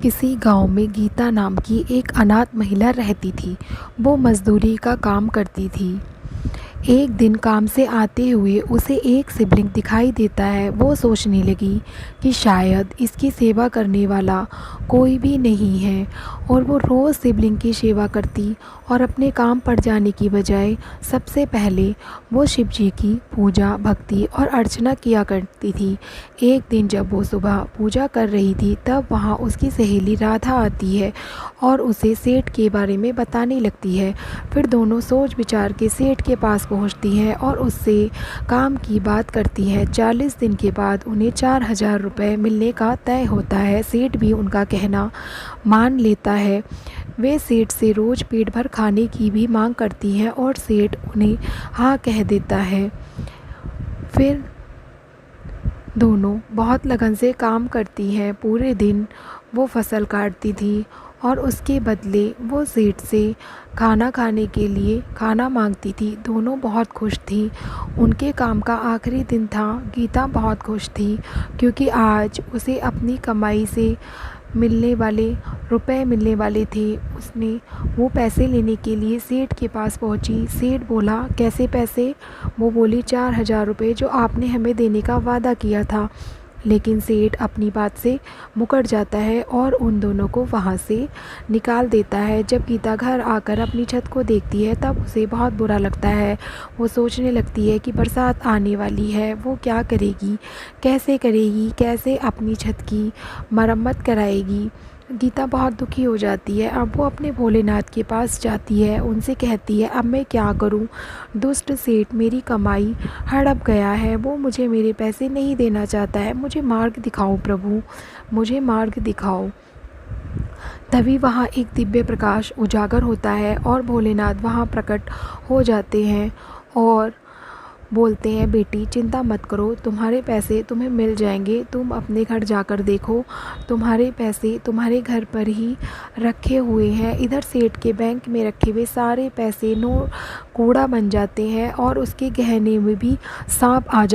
किसी गांव में गीता नाम की एक अनाथ महिला रहती थी। वो मजदूरी का काम करती थी। एक दिन काम से आते हुए उसे एक सिबलिंग दिखाई देता है। वो सोचने लगी कि शायद इसकी सेवा करने वाला कोई भी नहीं है, और वो रोज़ सिबलिंग की सेवा करती और अपने काम पर जाने की बजाय सबसे पहले वो शिव जी की पूजा भक्ति और अर्चना किया करती थी। एक दिन जब वो सुबह पूजा कर रही थी, तब वहाँ उसकी सहेली राधा आती है और उसे सेठ के बारे में बताने लगती है। फिर दोनों सोच विचार के सेठ के पास पहुंचती हैं और उससे काम की बात करती है। 40 दिन के बाद उन्हें 4000 रुपये मिलने का तय होता है। सेठ भी उनका कहना मान लेता है। वे सेठ से रोज़ पेट भर खाने की भी मांग करती हैं और सेठ उन्हें हाँ कह देता है। फिर दोनों बहुत लगन से काम करती हैं। पूरे दिन वो फसल काटती थी और उसके बदले वो सेठ से खाना खाने के लिए खाना मांगती थी। दोनों बहुत खुश थी। उनके काम का आखिरी दिन था। गीता बहुत खुश थी क्योंकि आज उसे अपनी कमाई से मिलने वाले रुपए मिलने वाले थे। उसने वो पैसे लेने के लिए सेठ के पास पहुंची। सेठ बोला, कैसे पैसे? वो बोली, 4000 रुपये जो आपने हमें देने का वादा किया था। लेकिन सेठ अपनी बात से मुकर जाता है और उन दोनों को वहाँ से निकाल देता है। जब गीता घर आकर अपनी छत को देखती है, तब उसे बहुत बुरा लगता है। वो सोचने लगती है कि बरसात आने वाली है, वो क्या करेगी, कैसे करेगी, कैसे अपनी छत की मरम्मत कराएगी। गीता बहुत दुखी हो जाती है। अब वो अपने भोलेनाथ के पास जाती है। उनसे कहती है, अब मैं क्या करूं? दुष्ट सेठ मेरी कमाई हड़प गया है। वो मुझे मेरे पैसे नहीं देना चाहता है। मुझे मार्ग दिखाओ प्रभु, मुझे मार्ग दिखाओ। तभी वहाँ एक दिव्य प्रकाश उजागर होता है और भोलेनाथ वहाँ प्रकट हो जाते हैं और बोलते हैं, बेटी चिंता मत करो, तुम्हारे पैसे तुम्हें मिल जाएंगे। तुम अपने घर जाकर देखो, तुम्हारे पैसे तुम्हारे घर पर ही रखे हुए हैं। इधर सेठ के बैंक में रखे हुए सारे पैसे नो कूड़ा बन जाते हैं और उसके गहने में भी सांप आ